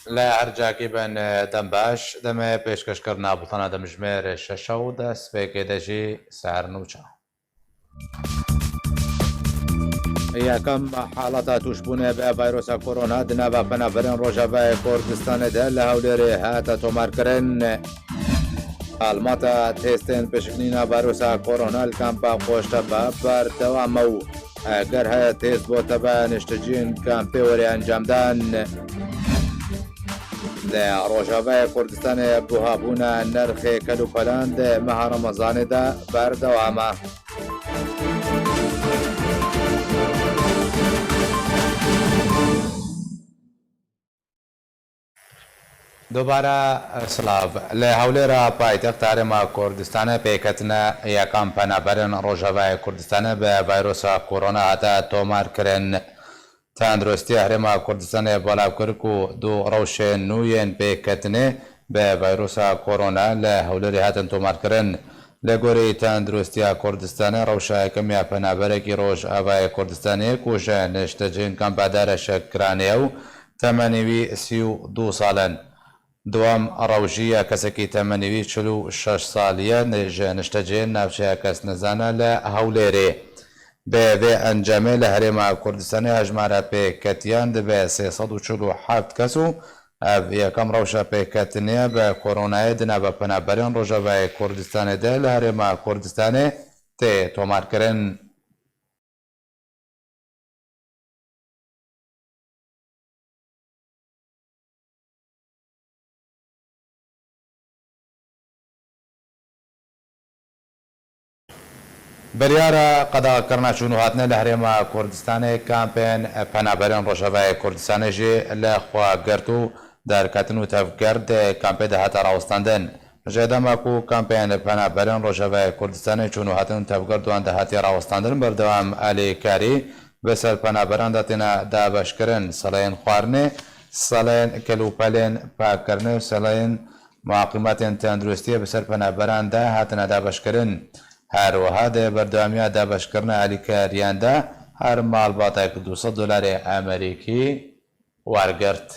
لا هەرجاکی بن دەمباش دەمێ پێشکەشکردنا بڵتەنە دەمژمێر شەشە و دەست پێکێ دەژی سار نوچە. یەکەم حاڵەتە توشبوونێ بە ڤایرۆسە کۆرۆنا دنابە پەنابەرن ڕۆژەڤای کوردستانەدا لە هەولێرێ هاتە تۆمارکردن. ئالماتە تێستێن پێشکنینە ڤایرۆسە کۆرۆنا کامپا خۆشتەبە بەردەوامە و ئەگەر هەیە تێست بۆتە بە نیشتەجین کامپێ وەرێ ئەنجامدان. لە ڕۆژاوای کوردستانê buhabûna nirxê kelûpelan di meha Remezanê de berdewam e. دوباره سلااف لە هەولێرە پایتەختە هەرێما کوردستانە پێکەتنە یەکەم پەنابەرن ڕۆژاوای کوردستانە بە ڤایرۆسە کۆرۆنا هاتە تۆمارکردن. تەندروستی هەرێما کوردستانê بەڵاوکرد و دوو ڕەوشên نوێن پێکەتنێ بە ڤایرۆسە کۆرۆنا لە هەولێرê هاتن تۆمارکردن. لە گۆرەی تەندروستیە کوردستانê ڕەوشە یەکەمیە پەنابەرێکی ڕۆژئاوای کوردستانê کوژە نیشتەجین کەمپادارە شەکرانەیە و تەمەنیوی 32 ساڵن. دوام ڕەوژیە کەسێکی تەمەنیوی 46 ساڵیە نێژە نیشتەجێن ناوچەیە کەس نەزانە لە هەولێرێ. بێ ئەنجامێ لە هەرێما کوردستانی هەژمارە پێکەتیان دەبێ 347 کەس و یەکەم ڕەوشە پێکەتنیە بە کۆرۆنایە دنا بە پەنابەرین ڕۆژەڤای کوردستانێدا لە هەرێما کوردستانê تێ تۆمارکردن. بریارە قەداغاکردنا چوون و هاتنە لە هەرێما کوردستانê کامپێن پەنابەرین ڕۆژەڤای کوردستانêjî لە خواگەرت و دەرکەتن و تەفگەرد کامپێ دەهاتە ڕاوەستاندن. ژێدەماک و کامپێن پەنابەرین ڕۆژەڤای کوردستانê چوون و هاتن و تەفگەردوان دەهاتی ڕاوەستاندن بەردەوام ئالێکاری بەسەر پەنابەران دەتێنە دابەشکردن سەڵەیەن خواردنێ سەڵەیەن کەلوپەلێن پاکردنێ و سەڵەیەن مواقیماتێن تەندروستیە بەسەر پەنابەراندا هاتنە دابەشکردن. هەروەها دێ بەردەوامیە دابەشکردنە ئالیکاریاندا هەر ماڵباتێک $200 ئەمریکی وەرگرت.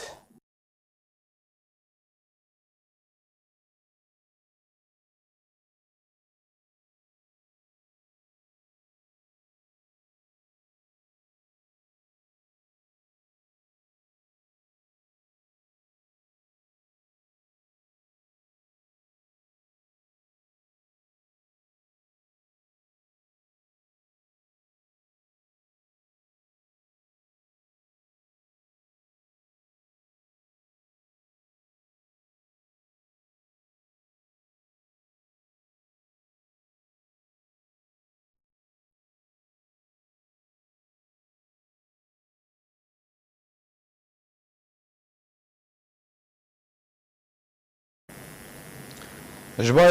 ji bo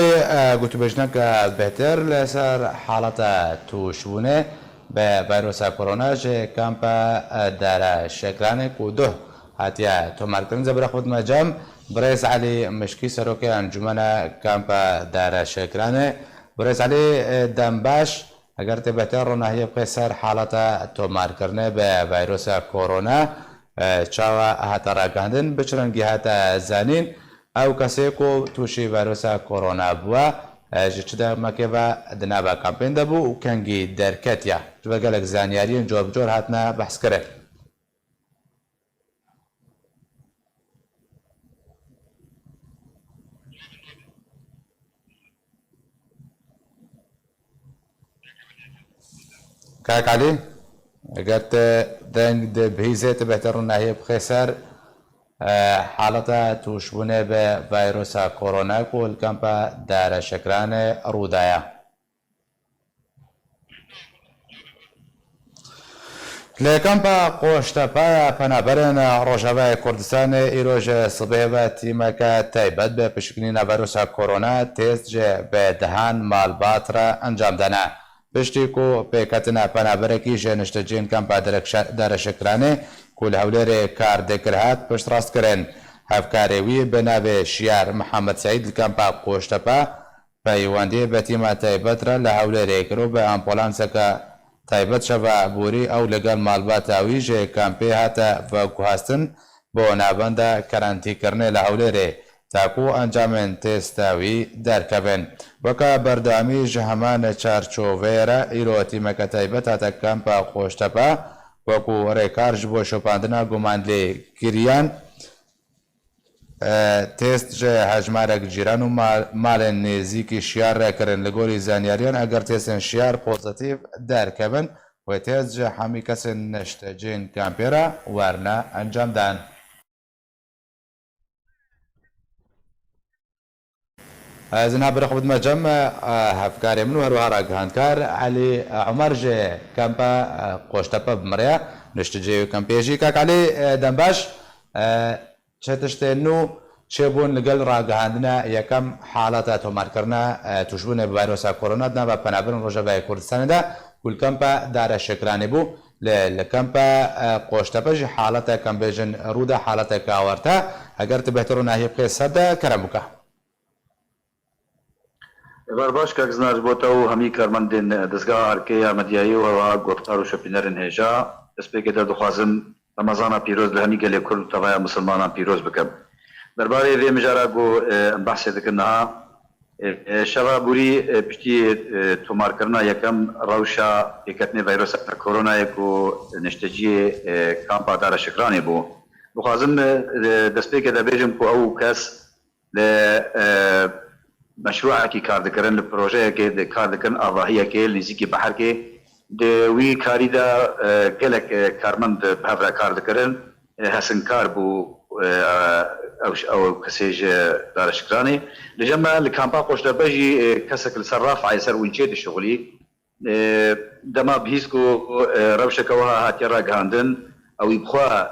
gotûbêjineka bêhtir li ser haleta tûşbûnê bi ڤایرۆسا کۆرۆنا ji kampa Dareşekranê ku duh hatiye tômarkirin zebira xwe dime cem Birêz Elî Mişkî serokê encûmena kampa Dareşekranê. Birêz Elî dembaş eger tê bêhtir ronahiyê bixê ser haleta tômarkirinê bi ڤایرۆسا کۆرۆنا çawa hate ragihandin bi çi rengî hate zanîn ئەو کەسێک و تووشی ڤایرۆسا کۆرۆنا بووە ji çi demekê ve di nava kampên de bû û kengî derketiye ji ber gelek zaniyariyên cor bi cor hatine behskirin. Kak Elî eger te deng di bihîzê tu bêhtir ronahiyê bixê ser حالەتە توشبوونێ بە ڤایرۆسا کۆرۆنا و کەمپە دارەشەکرانê ڕوودایە. لە کەمپە قۆشتەپایە پەنابەرن ڕۆژاوای کوردستانê îrojê sibê ve tîmeke taybet bi piştgirîna ڤایرۆسا کۆرۆنا têst ji bêdihan malbat re encam dane. Piştî ku pêketina penaberekî ji nişteciyên kempa Dareşekranê ku li Hewlêrê kar dikir hat piştrast-kirin. Hevkarê wî bi navê Şiyar Mihemed Seîd li kempa Qoştepe peywendiyê bi tîma taybet re li Hewlêrê kir û bi ambulanseka taybet şeva borî ew li gel malbata wî ji kampê hate veguhastin بۆ ناوەندە کەرانتیکردنێ لە هەولێرێ تاکو ئەنجامێن تێستاوی دەرکەبن وەکە بەردەوامیش هەمانە چارچۆڤێرە ئیرۆتیمەکە تایبەت هاتە کەمپە خۆشتەپە وەکو ڕێکارژ بۆ شۆپاندنا گومان لێ گریان تێست هەژمارێک جیران و ماڵێن نێزیکی شیار ڕێکردن لە گۆری زانیاریان ئەگەر تێستن شیار پۆزتیڤ دەرکەبن و تێست هەمی کەسن نەشتەجێن کامپێرە وارنە ئەنجامدان. زنا برخ بدما جم هفكاري منو هروها راجهانكار علي عمر جي كامبا قوشتابا بمريا نشتجي كامبيجي كاك علي دنباش شتشتنو شبون لقل راجهاندنا يكم حالات تومار كرنا تشبون بفيروس كورونا دنا بنابرن رجباي كردستان دا كل كامبا دار شكراني بو لكامبا قوشتابا جي حالات كامبيجن رودا حالات كاورتا اگر تبهترون هي قصه دا كرموكا باش کاغزناج بوتا و همی کارمندین دزگاه هرکی یارمەتیایی و هەروەها گۆفتار و شەپینەرن هێژا دەستپێکێتە دەخوازم ڕەمەزانە پیرۆز لە هەمی گەلێ کورد و تەڤایە مسلمانان پیرۆز بکەم دەربارەی vê mijarا گۆ بەحسێ دکردنەها شەوا بوری پشتی تۆمارکردنا یەکەم ڕەوشە پێکەتنی ڤایرۆسە کۆرۆنایەک و نیشتەجیێ کامپا دارەشکرانێ بوو دەخوازم دەستپێکێ دەبێژم کو ئەو کەس لە مشروع کی کار دکرن لپروژه کې د کار دکرن اواهیه کې نزدیکی بحر کې د وی کاری دا کلک کارمند به کار دکرن حسن کار بو او کسیج دارشکرانی لجمع لکامپا قشته بجی کسک الصراف عیسر ونچه د شغلی دما بهیسکو روشه کوها هاتیا را گاندن او يبخوا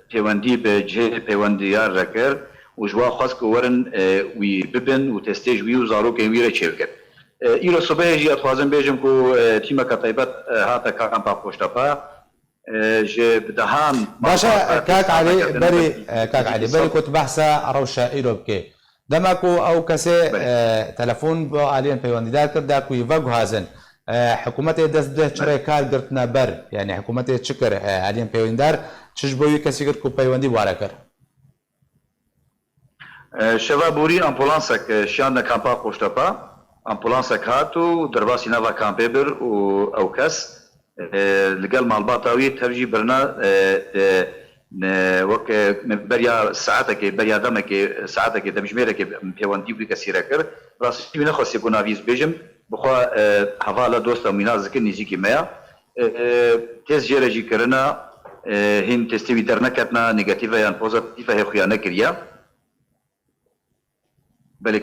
پیوندی به جه پیوندیار رکر وجوا خاص كورن ويببن وتستيج ويو زارو كان ويرا شركه ايرو صباح جي اتوازن بيجم كو تيما كتايبات هاتا كامبا بوشتابا جي بدهان باشا كاك علي بري كاك علي بري كنت بحثا روشا ايروبكي دمكو او كسي تلفون بو الين بيونديدار كردا كو يفاغو هازن حكومتي دست ده چرای کار گرتنا بر يعني حكومتي چكر الين بيوندار چش بوي كسي گرت كو بيوندي وارا كر شوا بوری امبولانسک شان کامپا قشتپا امبولانسک هاتو درباسی نوا کامپبر او کس لقال مالباتاوی ترجی برنا وك بريا ساعتك بريا دمك ساعتك دمجميرك بيوندي بك سيركر راس من خاص يكون افيز بيجم بخوا حواله دوست مناز ذكر نيجي ميا تيز جيرجي كرنا هين تستوي درنكتنا نيجاتيفا يعني بوزيتيفا هي خيانه كريا بله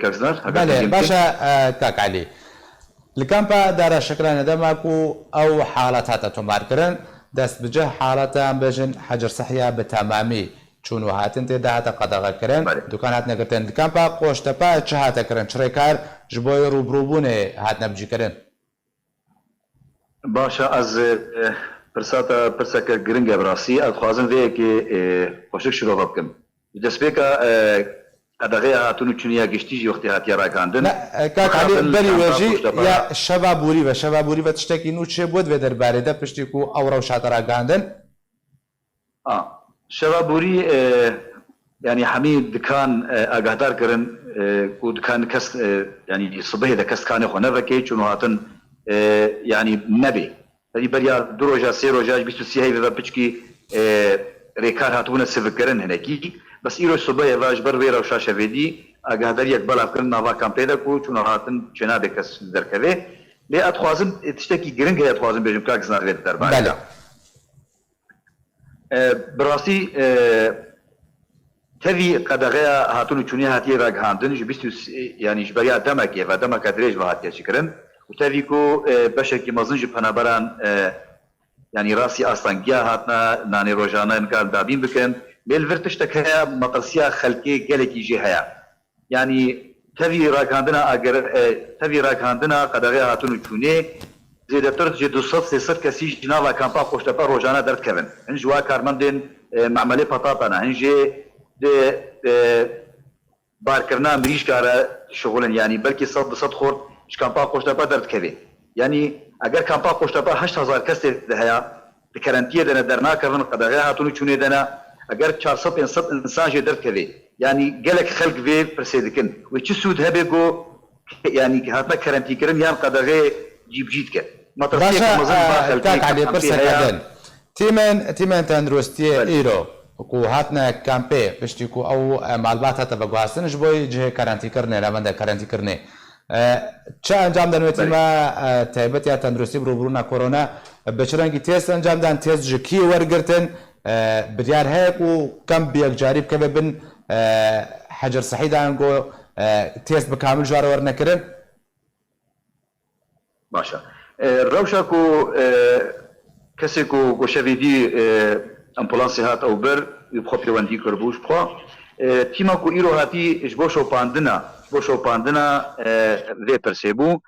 باشا كاك علي الكامبا دار شكرا دماكو او حالات هاتا تمار كرن دست بجه حالات بجن حجر صحية بتمامي چونو هاتن تيدا هاتا قدغا كرن دوكان هاتنا كرتن الكامبا قوشتپا چه هاتا كرن چريكار جبوي روبروبونه هاتنا بجي كرن باشا از پرساتا گرنگ براسي ادخوازن ويه كي خوشك شروع بكم دست بيكا ادغه هاتونو چونیا گشتیجی وقتی هاتیا راگاندن لا كاك علي بري وجي يا شبابوري و شبابوري و تشتكي نو چه بود و درباره ده پشتی کو او رو شات راگاندن شبابوري يعني حميد دكان اگادار کرن کو دكان کس يعني صبح ده کس کان خو نه وکي چونو هاتن يعني نبي هذه بريا دروجا سيروجا 23 هي و پچکی ريكار هاتونه سفكرن هناكي بس ایرو صبح واج بر ویرا شاشه ویدی اگه یک بلاف کردن نوا کامپیدا کو چون هاتن جناب کس درکوه لی اتخوازم تشتکی گرنگ اتخوازم بجم که اگزنا وید در بله براسی تبي قدغه هاتون چونی هاتی راگ هاندن جو بیستو یعنی جبریا دمکه و دمک دریج و هاتی شکرن و تبي کو بشکی مزن جو پنابران يعني راسي اصلا جا هاتنا ناني روجانا انقال دابين بكن للفرتشتك هي مطرسيا خلقي قالكي جي هيا يعني تبي راك عندنا اگر تبي راك عندنا قدغه هاتون چوني زيد ترت جي 200 كسي جناوا كامبا قشتپا روجانا درت كبن ان جوا كارمندين معملي بطاطنا ان جي باركرنا مريش كار شغلن يعني بلكي صد خور كامبا قشتپا درت كبي يعني اگر کامپا قشتپا 8000 کس ده هيا بكارانتيه دنا درنا كرن قدغه هاتون چوني دنا اگر 400 500 انسان جدر كذي يعني قالك خلق في برسيدكن وش سود هبيجو يعني هاتنا كرنتي كرن يان قدغه جيب جيتك ما باشا كاك علي برسك عدن تيمن تندرستي ايرو کو هاتنا کامپی پشتی کو او معلومات هات بگواستن جبوی جه کارانتی کرنه لامنده کارانتی کرنه چه انجام دن وقتی ما تایبت یا تندرستی بروبرونا کرونا بچرانگی تست انجام دن تست جکی ورگرتن بریار هیک و کم بیک جارب که ببن حجر صحی دانگو تست بکامل جوار ورنکرن باشا روشا کو کسی کو گوشویدی امبولانسی هات او بر يبخو بيواندي كربوش بخو تيما كو ايرو هاتي جبوشو باندنا في برسيبو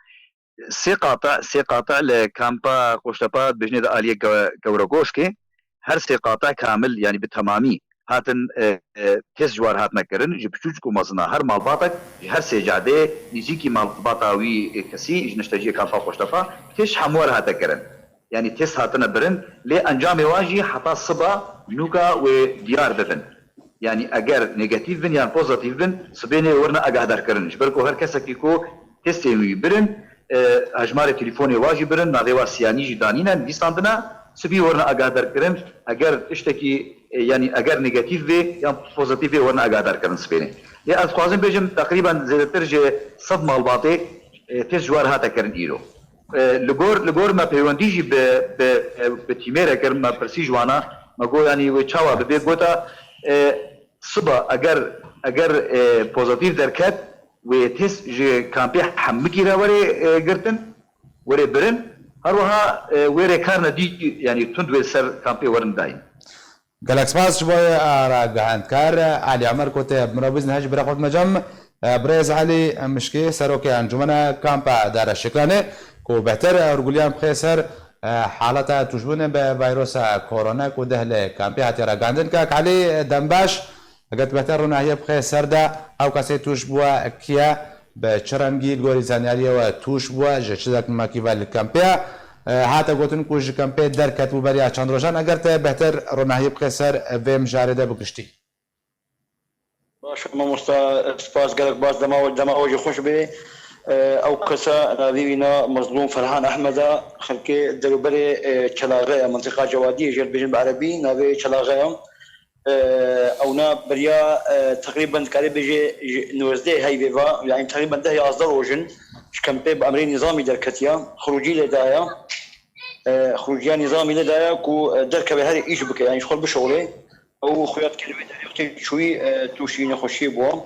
سي قاطع لكامبا قوشتابا بجنيد آلية قورقوشكي هر سي قاطع كامل يعني بالتمامي هاتن تيس جوار هات مكرن جبشوشكو مزنا هر مالباتك هر سي جاده نيجيكي مالباتاوي كسي جنشتاجي كامبا قوشتابا تيش حمور هاتا كرن يعني تيست هاتنا برن لي انجام واجي حتى الصبا نوكا وديار ببن يعني اگر نيجاتيف بن يعني بوزيتيف بن سبيني ورنا اقادر كرن جبركو هر كسا كيكو تيست برن اجمار تليفوني واجي برن نادوا سياني جدانينا ديستاندنا سبي ورنا اقادر كرن اگر اشتكي يعني اگر نيجاتيف بي يعني بوزيتيف ورنا اقادر كرن سبيني لي اتخوازن بيجم تقريبا زي ترجي صدمه الباطي تيست جوار هاتا كرن ايرو لگور ما پیوندیجی به تیمره کرد ما پرسی جوانا ما گو یعنی و چاوا به گوتا صبح اگر پوزیتیو درکت و تست ج کامپی حمکی را وری گرتن وری برن هر وها وری کار ندی یعنی تند و سر کامپی ورن داین گلکس باز شوی را گهاندکار علی عمر کوته مروز نهج برخوت مجمع برز علي مشكي سروكي انجمنا كامبا دار الشكلانه كو بهتر ارجوليان بخيسر حالتا تشبونه بفيروس كورونا كو دهله كامبي هاتي راغاندن كاك علي دمباش قد بهتر هي بخيسر دا او كاسي تشبوا كيا بچرنگي غوري زانياري و تشبوا جچدك ماكيفال كامبيا هاتا گوتن كو ج كامبي در كتبو بريا چاندروجان اگر ته بهتر روناهي بخيسر ويم جارده بكشتي باش مامۆستا سپاس گەلک باس دەماوەژی خۆش بێ ئەو کەسە ناوینا مەزلوم فەرهان ئەحمەدە خەلکێ دەروبەرێ چەلاغەیە منتیقا جەوادی ژێر بێژن بە عەرەبی ناوێ چەلاغەیە ئەونا بەریا تقریبا کارێ بێژێ 19 هەیڤێڤا یعنی تقریبا 10 ڕۆژن شکەمپێ بە ئەمرەی نظامی دەرکەتیە خروجی لێدایە خروجیان نظامی لێدایە و دەرکەوێ هەر ئیش بکە یعنی خۆل بشۆڵێ او خويات كلمه شوي توشي نخشي بو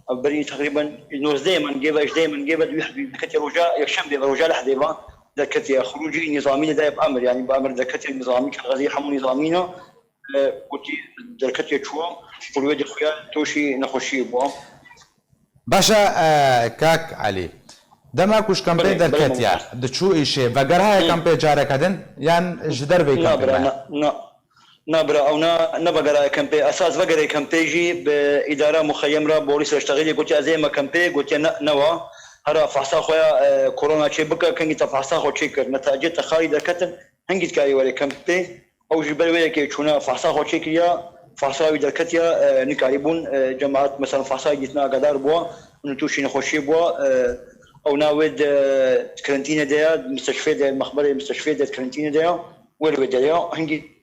بري تقريبا نوز دائما جيبه دكتي رجاء يكشم برجاء لحديبه دكتي خروجي نظامي دا بامر يعني بامر دكتي النظامي كغزي حمو نظامينا قلت دكتي شو قلوا خويا توشي نخشي بو باشا كاك علي دما كوش كامبي دركتيا دچو ايشه وگرها كامبي جاره كدن يان جدر بي كامبي نبرا او نبغى كامبي اساس بغى كامبيجي باداره مخيمه بوليس اشتغل قلت زي ما كامبي قلت نوا هرا فحصا خويا كورونا شي بكا كان تفحصا خو تشيكر نتائج تخايد كتن هنجت كاي ولا كامبي او جبل ولا كي تشونا فحصا خو تشيكيا فحصا ودركتيا نكاريبون جماعات مثلا فحصا جتنا قدار بوا نتوشي نخشي بوا او ناود كرنتينا ديا مستشفى ديا مخبري مستشفى ديا كرنتينا ديا ولا ديا هنجي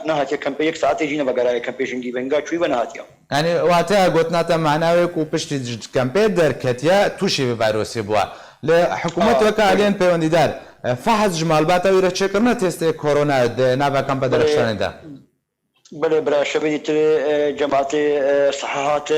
نهاتي كامبي يك ساعات يجينا بقراي كامبي جنجي بنجا شوي بنهاتيا يعني وقتها قلتنا معناوي كو بشتي كامبي دركتيا توشي بفيروسي بوا لحكومه وكالين بيونديدار فحص جمال باتا ويرا تشكرنا تيست كورونا نابا كامبا درشان ده بلي برا شبيت جماعتي صحاحات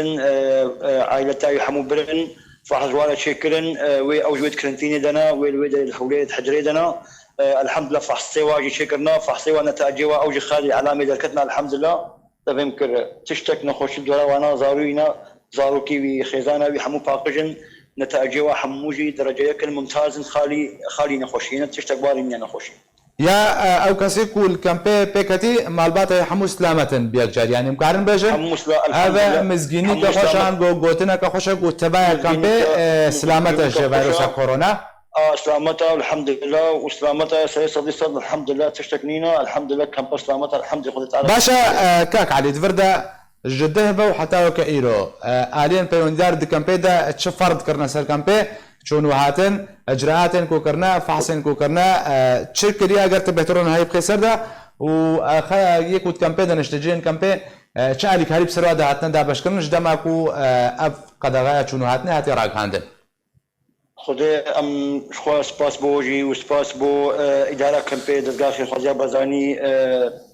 عائلتي حمو برن فحص ولا تشكرن وي اوجود كرنتيني دنا ويد الحوليه حجري دنا الحمد لله فحصي واجي شكرنا فحصي ونتائج اوجي خالي علامه دركتنا الحمد لله تفهمكر تشتك نخش الدوره وانا زاروينا زاروكي وخزانه وحمو باقجن نتائج وحموجي درجه يكن ممتاز خالي نخشينا تشتك بارين نخشي يا او كاسيكو الكامبي بيكاتي مالباتا حمو سلامه بيجار يعني مقارن بجه هذا مزجيني كخوشان غوتنا كخوشا غوتبا الكامبي سلامه فيروس كورونا سلامتها الحمد لله وسلامتها سيصل صد الحمد لله تشتكنينا الحمد لله كم سلامتها الحمد لله تعالى باشا كاك علي دفردا جده بو حتى وكايرو الين بيوندار دي كامبيدا تشفرد كرنا سر كامبي شون وهاتن اجراءاتن كو كرنا فحصن كو كرنا تشكريا اگر تبهترون هاي بخسر دا و يكوت كامبيدا نشتجين كامبي شالك هاري بسروا دا هاتنا دا باشكرنش دا ماكو اف قدغايا شون وهاتنا هاتي راك هاندن خدي ام شخوا سباس بوجي وسباس بو اداره كامبي دغاخي خوجا بازاني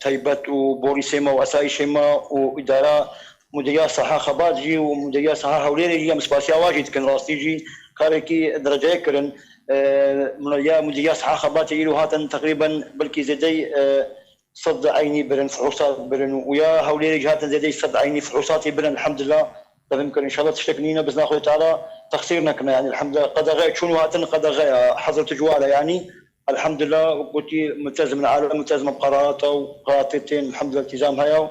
تايبت وبوريسيما واساي شيما واداره مديا صحه خباجي ومديا صحه هوليري مسباسيا واجد كان راستيجي كاركي درجه كرن يا مديا صحه خباجي له هاتن تقريبا بلكي زدي صد عيني برن فحوصات برن ويا هوليري هاتن زدي صد عيني فحوصاتي برن الحمد لله يمكن ان شاء الله تشتكنينا باذن الله تعالى تقصيرنا كنا يعني الحمد لله قد غير شنو هاتن قد غير حضرت جواله يعني الحمد لله وقلتي ملتزم العالم ملتزم بقراراته وقراراتين الحمد لله التزام هيا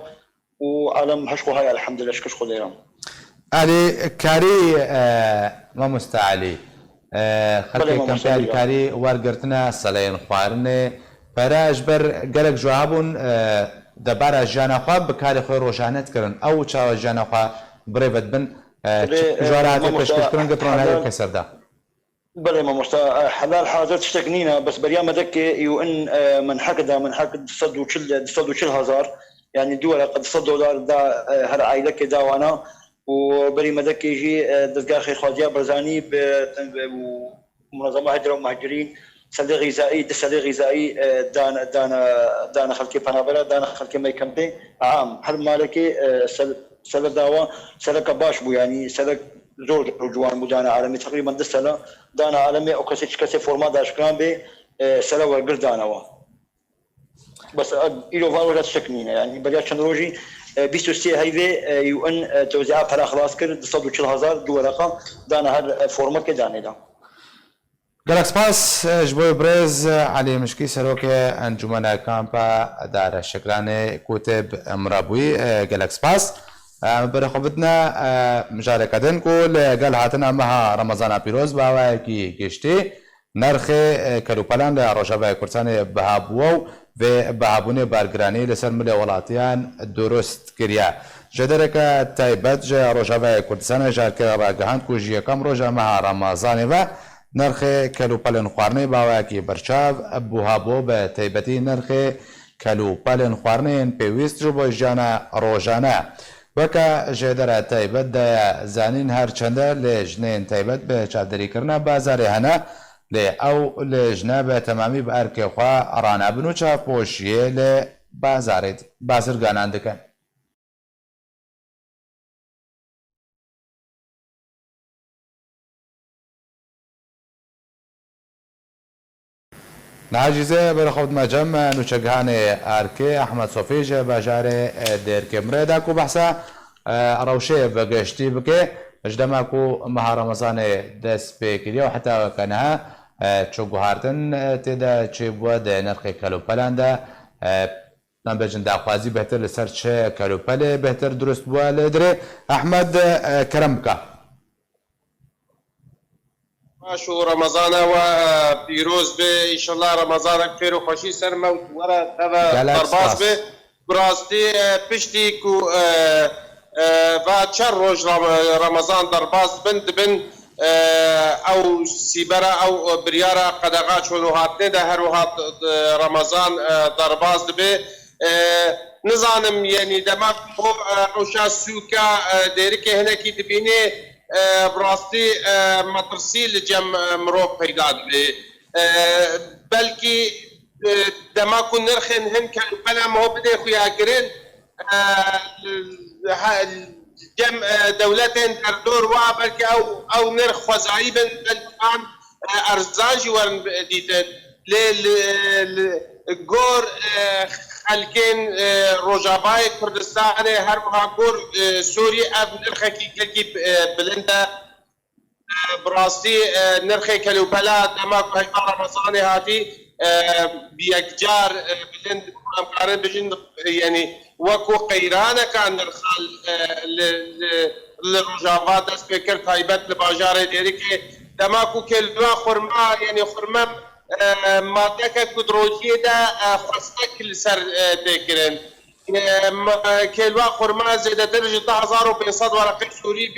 وعالم هشكو هيا الحمد لله شكش خديرام علي كاري ما مستعلي خلقي كمبيال كاري وارقرتنا سلين خوارنه فراج بر قلق جوابون دبارا جانا خواب بكاري خوي روشانت كرن او چاو جانا خواب بريفت بن جواراتي بشكش كرن قطرون هاي كسر دا بلى ما مستا حلال حاضر تشتكنينا بس بريام ذكي يو ان من حقد صدوا شل هزار يعني دول قد $100 دا هر عائله كدا وانا وبري مذكي يجي دزقاخي خواجه برزاني بمنظمه هجره ومهاجرين سلة غذائي دانا خلكي بنابرا دانا خلكي ماي كامبي عام هل مالكي سلة داوا سلة كباش بو يعني سلة زور جوان بدانا عالمي تقريبا ده سنه دانا عالمي او كسي فورما داش كان بي سنه ورقر دانا بس إلو فالو تشكنينا يعني بليات شنروجي بيسوسي هيفي يو ان توزيعات على خلاص كر 140,000 دو ورقه دانا هاد فورما كداني دا جالاكس باس جبوي بريز علي مشكي سروكي انجمنا كامبا دار الشكلاني كتب مرابوي جالاكس باس برخوبتنا مشاركتن كل قال هاتنا مها رمضان بيروز باواكي كشتي نرخ كلوبالان لروجابا كورساني بهابوو و بهابوني بارگراني لسر ملي ولاتيان درست كريا جدرك تايبت جا روجابا كورساني جارك راگهان كوجي كم روجا مها رمضان و نرخ كلوبالن خوارني باواكي برشاف بهابو بتايبتي نرخ كلوبالن خوارنين بيويست جبو جانا روجانا وكا جدر تايبت دا زانين هر چنده لجنين تايبت به چادری کرنا بازار هنا لی او لجنه تمامی بارک خوا رانا بنو چا پوشیه ل بازار گانان دکن ناجیزه برخود مجمع نوچگهان ارکی احمد صوفیج بجار دیر کمره دا کو بحثا روشه بگشتی بکه اجدما کو مها رمضان دست بکریه و حتی کنها چو گوهارتن تیدا چه بود نرخ کلوپلان دا نبجن داخوازی بهتر لسر چه کلوپل بهتر درست بود لدره احمد کرمکا شو رمضان و پیروز به ایشالله رمضان خیر و خوشی سر موت ورا تبا درباز به براستی پشتی کو و چر روز رمضان درباز بن او سیبرا او بریارا قدغا چونو هاتنه ده هر وقت رمضان درباز به نظام یعنی دماغ روشا سوکا دیرک هنکی دبینه براستی مدرسی لجم مروف پیدا به بلکی دماغ نرخن هن که بلا ما بده خویا کرن جم دولتين تردور وا بلكي او نرخ وزعي بن الان ارزان جوان ديتن للجور خلكين روجاباي كردستان هر غور سوري اب نرخ كي بلندا براستي نرخ كلوبلا دما رمضان هاتي بيكجار بلند امكار بجن يعني وكو قيرانه كان الخال للرجافات سبيكر تايبت لباجار ديريك دماكو كلوا خرما يعني خرما مادك كدروجيه دا خاصك لسر تكرن كلوا خرما زاد درجه 1500 ورقه سوري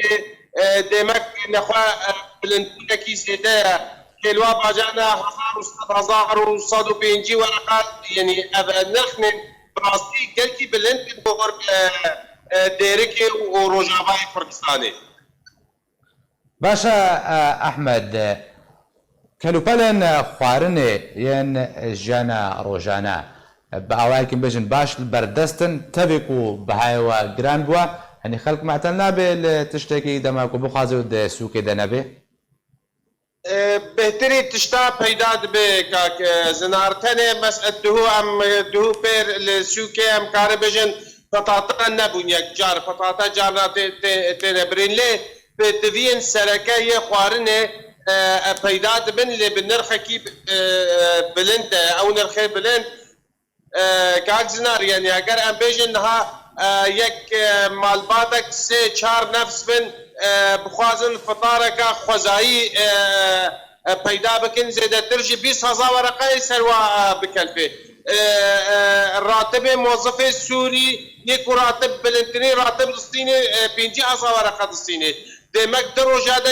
دمك نخوا بلنتكي زياده كلوا باجانا 1150 ورقه يعني نرخن براسي قلتي بلنت بور ديركي وروجافاي كردستاني باشا احمد كلوبالن خوارنه ين جانا روجانا باواكن بجن باش بردستن تبكو بهايوا جران بوا يعني خلق معتلنا بالتشتكي دماكو بخازي ود سوكي دنبه بهتري تشتا پیداد به که زنارتنه مسئله دهو پر لسوکه هم کار بجن پتاتا نبون یک جار پتاتا جارنا تنبرین لی به دوین سرکه یه خوارنه پیداد بن لی بنرخه کی بلند او نرخه بلند که زنار یعنی اگر ام بجن ها یک مالباتک سه چار نفس بن بخوازن فطارك خوزایی پیدا بکن زیاده ترجی 20,000 ورقه سروا بكلفه راتب موظف سوري یک راتب بلنتني راتب دستيني 50,000 ورقه دستيني دمك دروجه ده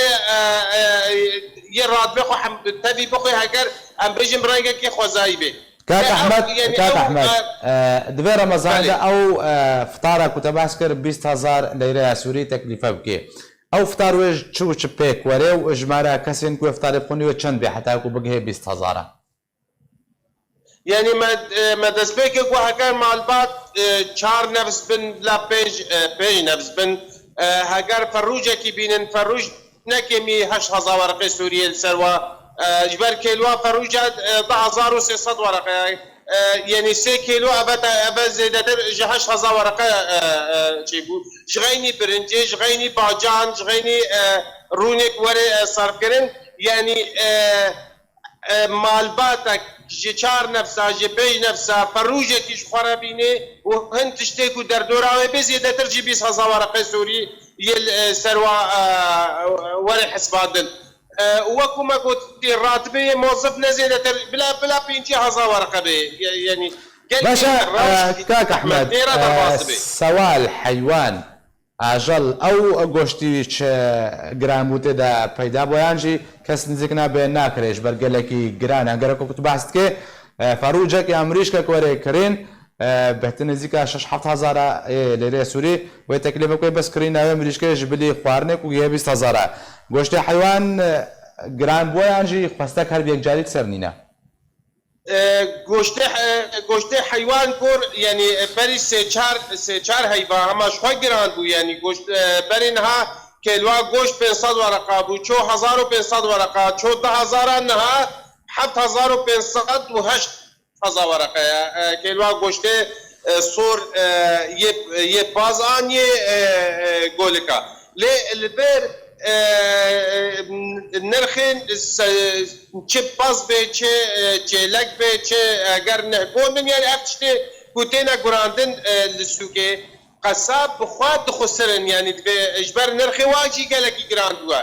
يه راتب خو تبي بخو هاجر ام بيجم رنگه کی خوزایی به كاك احمد كاك احمد دبي رمضان ده او فطارك وتباسكر 20,000 ليره سوري تكلفه بكي او فطار وج شو بيك وري واجمارا كسين كو فطار بخوني وچند به حتى كو بگه 20,000 يعني ما دسبيك كو هكر معلومات 4 نفس بن لا بيج نفس بن هكر فروجه كي بينن فروج نكمي 8,000 ورقه سوريه السروا جبر كيلو فروجه 10,300 ورقه يعني 6 كيلو ابا زيادة 8,000 ورقه جيبو جغيني برنجي جغيني باجان جغيني رونك وري صرف كرن يعني مالباتك جي 4 نفسها جي 5 نفسها فروجه كيش خرابيني وهن تشتكوا دردوراوي بزيادة ترجي 20,000 ورقه سوري يل وري حسبادن وكو ما قلت الراتبه موظف نزيده بلا 50,000 ورقه يعني باشا كاك احمد سوال حيوان اجل او گوشتی گراموته دا پیدا بویانجی کس نزیکنا به ناکرش برگلکی گران اگر کو تو بحث که فروجه که امریش که کوره کرین بهتر نزیکا 6,000 لیره سوری و تکلیف کوی بس کرین امریش که جبلی خوارنه کو یه 20,000 گوشت حیوان گران بویانجی خواستک هر یک جاری سرنینا گوشت حیوان کور یعنی بری سه چار حیوان همش خو گران بو یعنی گوشت بری نها کلوا گوشت 500 ورقه بو 4,500 ورقه 14,000 نها 7,500 و 8,000 ورقه کلوا گوشت صور یه بازان یه گولکا لبر نرخين چه باز به چه لک به چه اگر نه گوندن يعني افتشته كوتينا گراندن لسوكي قصاب بخواد خسرن يعني اجبر نرخي واجي قالك گراندوا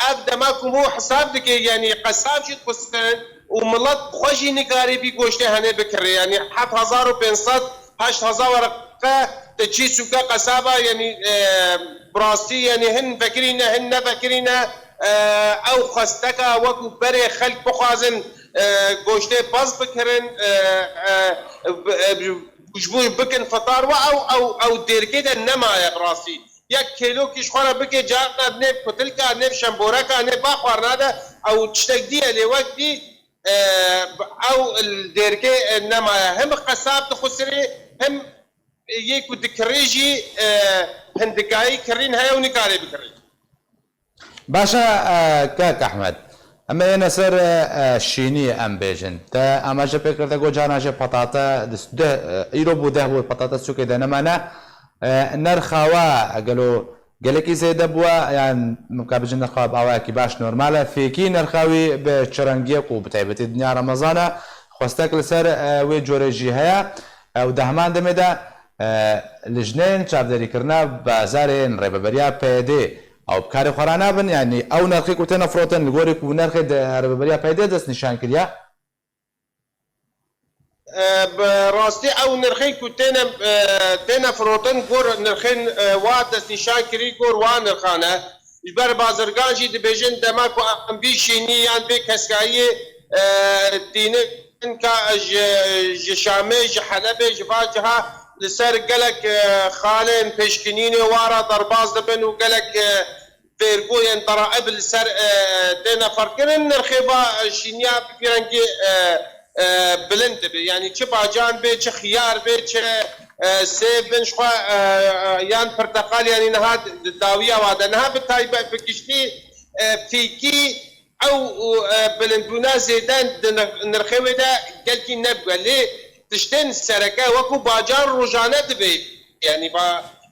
ابدا ماكم هو حساب دك يعني قصاب شي خسرن وملط خوشي نقاري بي گوشته هنه بكر يعني 7,500 8,000 ورقه تشي سوكا قصابه يعني براستي يعني هن فكرينا هن فكرينا او خستكا وكو بري خلق بخازن گوشته باز بكرن جبوش بكن فطار او ديركيدا نما يا براستي یک کیلو کیش خورا بکه جاقنا نب کتلکا نب شمبورکا نب باخوار نادا او تشتك دي اللي وقت دي او الديركي نما هم قصاب تخسري هم يكو دكريجي هندكاي كرين هاي ونكاري بكرين باشا كاك احمد اما انا سر شيني ام بيجن تا اما جا بكر تا جو جانا جا بطاطا ده ايرو بوده هو بطاطا سوكي ده نمانا نرخوا قالوا قالك زيد ابوا يعني مقابل نرخوا باواكي باش نورماله فيكي نرخاوي بشرنجيق وبتعبتي الدنيا رمضان خواستك لسر وي جوريجي هيا او دهمان دمدا لجنين چاودێری کردنا بازارên rêveberiya PD او بکاری خۆرا نابن یعنی ئەو نرخی و تێنە فرۆتن گۆرێک و نرخی هەربەریا پەیدە دەست نیشان کردیا راستی ئەو نرخی و تێنە فرۆتن گۆر نرخین وا دەست نیشان کردی گۆر وا نرخانە ber bazirgan jî dibêjin dema ku em bîşînî yan bê keskayî tînin ka ji Şamê ji Helebê ji va ciha li ser gelek xalên pêşkinînê wara derbas dibin û gelek fêrgoyên deraib li ser tê neferkirin nirxê va şîniya rengî bilind dibe yanî çi bacan bê çi xiyar bê çi سێ بنشخوا یان پرتەقال یانی نەها داویە وادە نەها بتایبەت بگشتی فیکی ئەو بلندبوونا زێدان نرخێوێدا گەلکی نەبووە لێ تشتێن سەرەکە وەکو باجار ڕۆژانە دەبێت یعنی با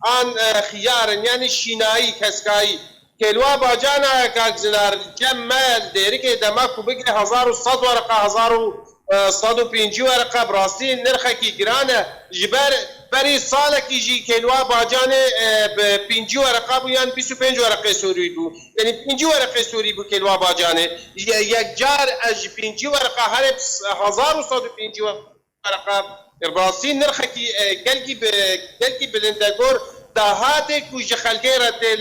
ئان خیارن یانی شینایی کەسکایی کێلوا باجانە کاکزنار جەممەل دێرکێ دەماکو بگرێ 1100 وەرەقە 1150 وەرەقە بڕاستی نرخێکی گرانە ji ber berî salekî jî kêlwa bacanê bi 5 wereqa bû yan 25 wereqê Sûrî bû yanî 5 wereqê Sûrî bû kêlwa bacanê yekcar ji 5 wereqa herê 1150 wereqa rastî nirxekî gelkî bilind e gor dahatê ku ji xelkê re tê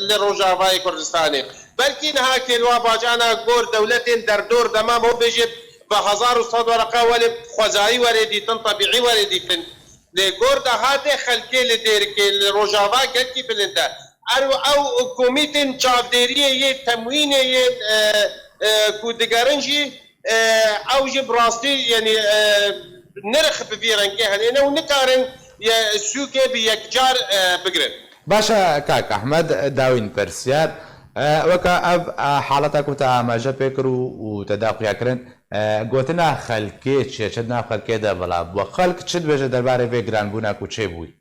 li Rojavayê Kurdistanê belkî niha kêlwa bacana gor dewletên derdor demam o bêje به 1100 ورقه ولی خوازایی وردیتن طبیعی وردیتن لگور ده هاته خلکی لدیر که روجاوا گلکی بلنده او کمیتن چاودیریه یه تموینه یه کودگارنجی او جی براستی یعنی نرخ ببیرن که هنینه و نکارن سوکه بی یکجار بگرن باشا کاک احمد داوین پرسیار وەکە ئەv حاڵەتە کوتە ئاماژە پێکرد و تەداقیاکردن گوتنا خەلکێ چێ چت ناو خەلکێدا بەڵا بووە خەڵک چت بێژە دەربارەی بێ گرانبوونە و چێ بووی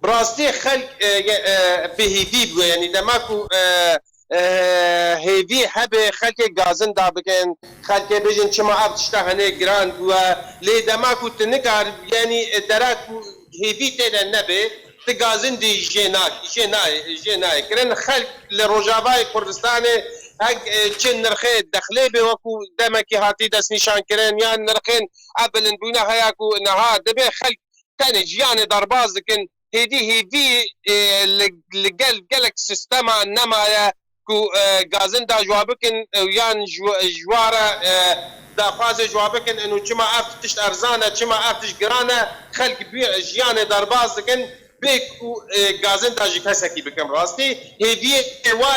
بڕاستی خەلک بهیوی بووە یعنی دەماکو هێوی هەبێ خەلکێ گازن دابکەن خەلکێ بێژن چما ئەv تشتا هەنێ گران بووە لێ دەماکو تنکار یعنی دەرات هێوی تێدا نەبێ تگازن دی جنای کرن خلق لروجاوای کردستان چن نرخه دخله به وکو دمکی هاتی دست نشان کرن یا نرخین ابلن بونا هیاکو نها دبه خلق تاني جیان درباز دکن هیدی لگل گلک سیستما نمایا کو گازن دا جوابکن یان جوارا داخواز جوابکن انو چما افتش ارزانه چما افتش گرانه خلق جیان درباز دکن بێک و گازن تاژی کەسێکی بکەم ڕاستی هێویە ئێوا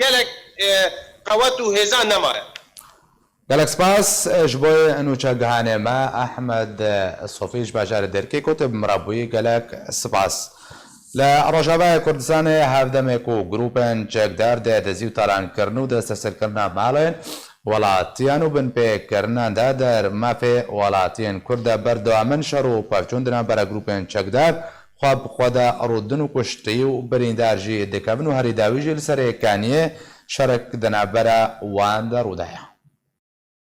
گەلک قەوەت و هێزان نەمایە گەلک سپاس ji bo ئەنوچە گەهانێمە ئەحمەد سۆفیش باژارە دەرکێ کۆتە بمڕابووی گەلک سپاس لە ڕۆژاوای کوردستانê هەردەمێک و گروپên çekdar dê dezî û talankirin û desteserkirina malên welatiyan û binpêkirinan de dermafê welatiyên Kurd de berdamin şer û pevçûndina bera grûpên çekdar xwe bi xwe de rûdin û kuştiyî û birîndar jî dikevin û herî dawî jî li ser êkaniyê şerek di navbera wan de rûdaya.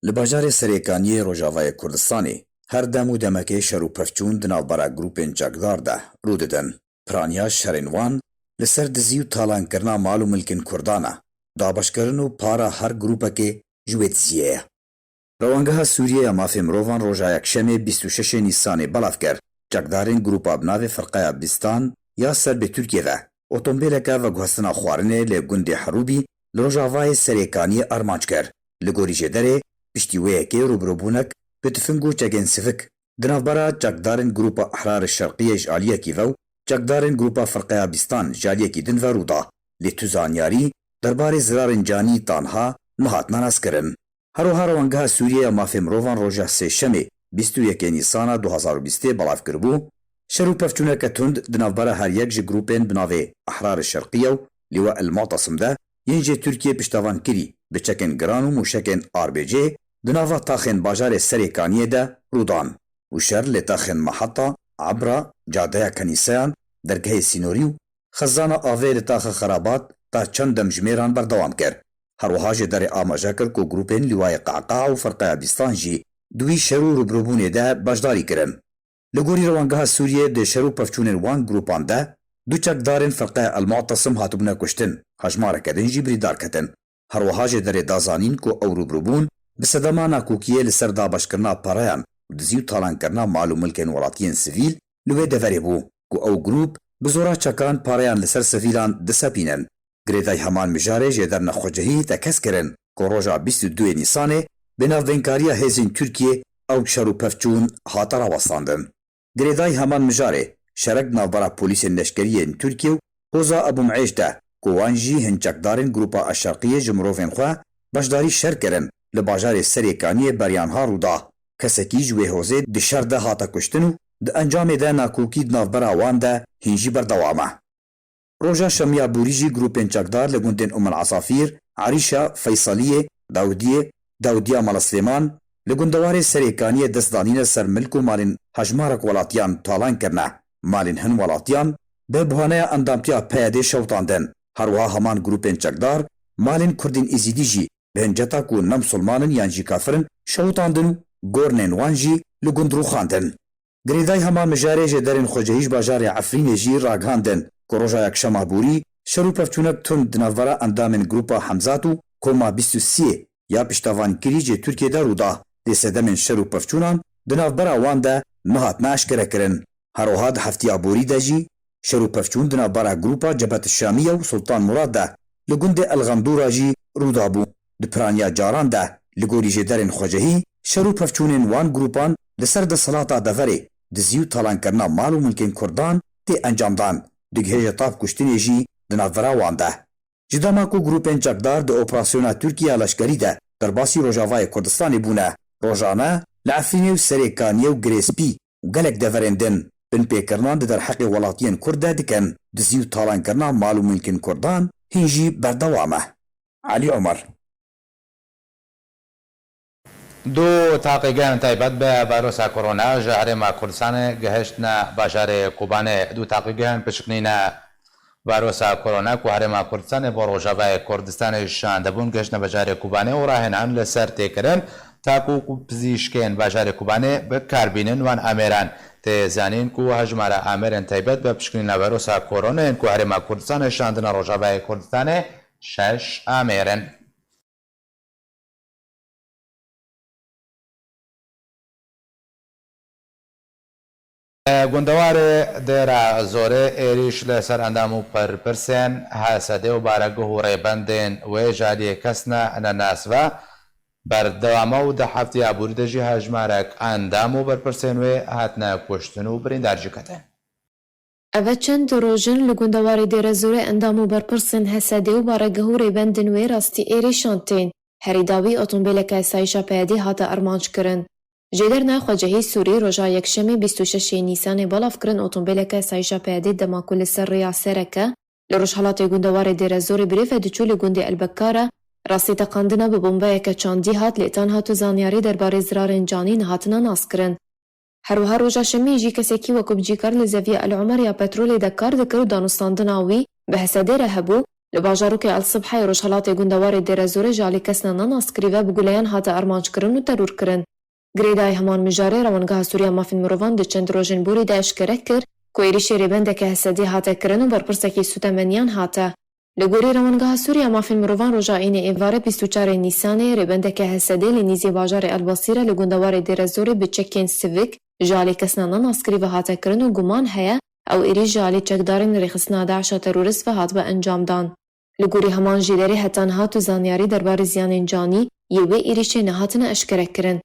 Li bajarê Serêkaniyê Rojavayê Kurdistanê her dem û demekê şer û pevçûn di navbera grûpên çekdar de rû didin. Piraniya şerên wan li ser dizî û talankirina mal û milkên Kurdan e. Dabeşkirin û para her grûpekê ji wê diziyê ye. Rewangeha Sûriyeya mafê mirovan roja yekşemê 26 Nîsanê belav kir. Çekdarên grûpa binavê Firqeya Bîstan ya serbê Tirkiye ve otomobîleke veguhestina xwarinê lê gundê Herûbî li Rojavayê Serêkaniyê armanc kir. Li gorî jêderê piştî wê yekê rûbirûbûnek bi tifing û çekên sivik di navbera çekdarên grûpa Ehrarê Şerqiyê ji aliyekî ve û çekdarên grûpa Firqeya Bîstan ji aliyekî din ve rûda. Lê tu zanyarî derbarê zirarên canî tanha nihatine naskirin. Heroha rewangeha Sûriyeya mafê mirovan roja sêşemê 21 Nîsana 2020 belav kiribû, şer û pevçûneke tund di navbera her yek ji grûpên binavê Ehrarê Şerqiyê û Lîwa El Mu'tasim de yên jê Tirkiye piştevan kirî bi çekên giran û mûşekên arbêjê di nava taxên bajarê Serêkaniyê de rûdan û şer lê taxên Meheta, Ebra, cadeya Kenîseyan, dergehê Sînorî û xezana avê li taxa Xerabat ta çend dem ji mêran berdewam kir. Herwiha jê derê amaje kir ku grûpên Lîwayê Qeqeqa û Firqeya Bîstan jî دوی شر و ربربونê de beşdarî kirin. Li gorî rewangeha Sûriyê di şer û pevçûnên wan grûpan de دو چەکدارên Firqeya Al-Mu'tasim hatibûne kuştin, hejmareke din jî birîdar ketin. Herwiha jê derê dazanîn ku ew rûbirûbûn bi sedema nakokiyê li ser dabeşkirina parayan û dizî û talankirina mal û milkên welatiyên sivîl li wê deverê bû ku ew grûp bi zora çekan parayan li ser sivîlan disepînin. Girêdayî heman mijarê jê derna xwecihî te kes kirin ku roja 22 Nîsanê bi navbênkariya hêzên Tirkiyê ew şer û pevçûn hate rawestandin. Girêdayî heman mijarê şerek navbera polîsên leşkeriyên Tirkiye û Hoza Ebu Meîş de ku wan jî hin çekdarên Grupa Eşşerqiyê ji mirovên xwe beşdarî şer kirin li bajarê Serêkaniyê Beryanha Rûda. Kesekî ji wê hozê di şer de hate kuştin û di encamê de nakokî di navbera wan de hîn jî berdewam e. Roja şemiya bûrî jî grûpên çekdar li gundên Asafîr, Erîşa, Feysaliyê, Dawdiya Malaslêman li gundewarê Serêkaniyê destdanîne ser milk û malên hejmarek welatiyan talan kirine. Malên hin welatiyan bi buhaneya endamtiya PYD şewtandin. Herwiha heman grûpên çekdar malên Kurdên Êzîdî jî bi hinceta ku ne misilmanin yan jî kafirin şewtandin û gornên wan jî li gund rûxandin. Girêdayî heman mijarê jê derên xwecihî ji bajarê Efrînê jî ragihandin ku roja yekşema borî şer û pevçûnek tund di navbera endamên Grupa Hemzat û Koma 23 ya piştavankirî jê Tirkiyeyê de rûda. Dê sedemên şer û pevçûnan di navbera wan de nehatine eşkerekirin. Herwiha di heftiya borî de jî şer û pevçûn di navbera Grupa Cebhet Şamiye û Sultan Murad de li gundê Elxendûra jî rûda bû. Di piraniya caran de li gorî jê derên xwecihî şer û pevçûnên wan grûpan li ser deselata deverê dizî û talankirina mal û milkên Kurdan tê encamdan. Digihêja tav kuştinê jî di navbera wan de. Ji dema ku grûpên çekdar di operasyona Tirkiya leşkerî de derbasî Rojavayê Kurdistanê bûne, rojane li Efrînê û Serêkaniyê û Girêspî û gelek deverên din bin pêkirinan di derheqê welatiyên Kurd de dikin. Dizî û talankirina mal û milkên Kurdan hîn jî berdewam e. Elî Omer. دو تاقیگان تایبەت بە ڤایرۆسا کۆڕۆنا ژە هەرێما کوردستانê گەهشتنە باژارê Kobanê دو تاقیگان پشکنینە ڤایرۆسا کۆڕۆنا ku هەرێما کوردستانê بۆ Rojavayê Kurdistanê şan debûn گەشتنە bajarê Kobanê û rahênan li ser têkirin taku ku pizîşkên bajarê Kobanê bikarbînin wan amêran tê zanîn ku hejmara amêrên taybet be pişkinîna ڤایرۆsa kôronayên ku herêma Kurdistanê şandina Rojavayê Kurdistanê 6 amêrin. گوندەوارێ دێرە زۆرێ عێریش لەسەر ئەندام و پەرپرسێن هەسەدێ و بارەگوه و ڕێبەندێن وێ ژادیە کەسنە نەناسوە بەردەوامە و دە هەفتی ئابووری دەژی هەژمارێک ئەندام و بەرپرسێن وێ هاتنە کوشتن و بریندارجیکەتێن. ئەvە چەند ڕۆژن لە گوندەواری دێرە زۆرێ ئەندام و بەرپرسن هەسەدێ و بارەگەه و ڕێبەندن وێ ڕاستی عێریشان تێن هەریداوی ئۆتۆمبیلەکە ئاسایشە پەیادی هاتە ئەرمانجکردن. جێدەرنا خۆجەهی سووری ڕۆژا یەکشەمێ 26 نیسانê بەڵافکردن ئۆتۆمبیلەکە ئاسایشە پەیادی دەماکو لەسەر ڕێیا سەرەکە لە ڕۆژهەڵاتی گوندەوارێ دێرە زۆرێ برێفە دچوو لە گوندی ئەلبەکارە ڕاستی تەقاندنە بە بۆمبایەکە چاندی هات لێتان هاتو زانیاری دەربارەی زرارên canî هاتنە ناسکردن. هەروەها ڕۆژا شەمێژی کەسێکی وەکو بجیکار لە زەڤیە ئەلعومەر یا پەترۆلێ دەکار دەکرد و دانوستاندنا وی بە هەسەدێرە هەبوو لە باژارۆکێ ئەلسبحەی ڕۆژهەڵاتی گوندەوارێ دێرە زۆرێ ژالی کەسنە نەناسکریڤە بگولەیان هاتە ئەرمانجکردن و تەرورکردن. گرێدای هەمان میژارێ ڕەوەنگەها سووریا مافین مرۆڤان di çend rojên borî de eşkere kir ku êrişê rêbendeke hesedî hate kirin û berpirsekî sûtemeniyan hate. Li gorî Rewendgeha Sûriya mafên mirovan roja înê êvare 24 Nîsanê rêbendeke hesedê li nîzî bajarê Elbasîrê li gundewarê Dêrezorê bi çekên sivik ji alî kesna nenaskrî ve hate kirin û guman heye ew êrîş ji alî çekdarên rêxistina Daişa terorîst ve hat ve encamdan. Li gorî heman jîlerê hetan hat û zanyarî derbarê ziyanên canî yê wê êrişê nehatine eşkere kirin.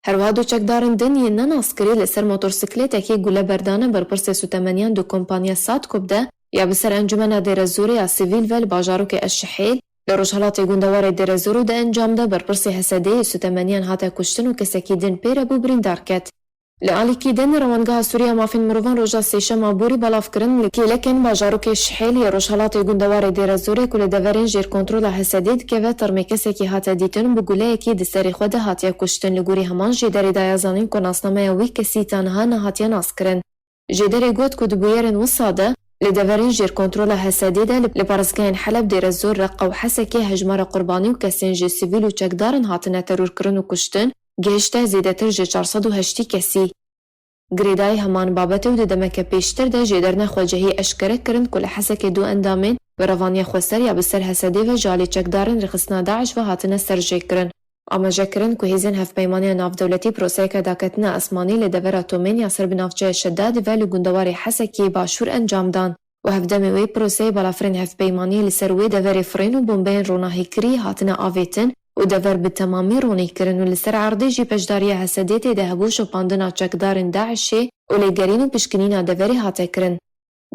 Herwiha du çekdarên din yên nenaskirî li ser motorsikletekê guleberdane berpirsê sûtemeniyan du kompanya Sadkop de ya bi ser encumena Dêrezorê ya sivîl ve li bajarokê Eşşehêl li rojhilatê gundewarê Dêrezor de encam de berpirsê hesedeyê sûtemeniyan hate kuştin û kesekî din pê re bû birîndar ket. Li alîkî din Rewendgeha Sûriya mafên mirovan roja sêşema borî belavkirin li kêlekên bajarokê Eşşehêl ya rojhilatê gundewarê Dêrezorê ku li deverên jêrkontrola hesedê dikeve termê kesekî hate dîtin bi guleyekî di serê xwe de hatiye kuştin. Li gorî heman jêderê daya zanîn ku nasnameya wî kesî tanha nehatiye naskirin. Jêderê got ku di bûyerên wisa de li deverên jêrkontrola hesedê de li parêzgehên Heleb, Dêrezor, Reqqa û Hesekê hejmara qurbanî û kesên ji sivîl û çekdarin hatine terorkirin û kuştin gihişte zêdetir ji 480 kesî. گرێدای هەمان بابەتە و دەدەمەکە پێشتر دە ژێدەرنە خۆجەهی ئەشکەرە کردن ku li Hesekê du endamên bi revaniya xweser ya bi ser Hesedê ve jalê çekdarin rixistina Daeş ve hatine serjêkirin. Amajekirin ku hêzên hevpeymaniya navdewletî proseyeke daketina esmanî li devera Tomên ya serbinavçeya Şeddadê ve li gundewarê Hesekê başûr encam dan û hevdemê wê proseyê balafirên hevpeymaniyê li ser wê deverê firên û bombeyên ronahîkirî hatine avêtin û dever bi temamî ronîkirin û li ser erdê jî peşdariya Hesedê tê de hebû şopandina çekdarên Daişê û lêgerîn û pişkinîna deverê hate kirin.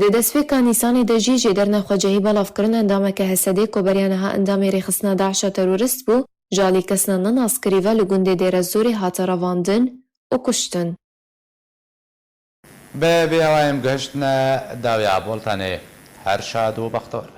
Di destpêka Nîsanê de jî jêderna xwecehî belavkirin endameke Hesedê ku beriya niha endamê rêxistina Daişa terorist bû, jalî kesina nenaskerî ve li gundê Dêrezorê hate revandin û kuştin. به بیایم گشتن داوی عبولتانه هر شاد و بختور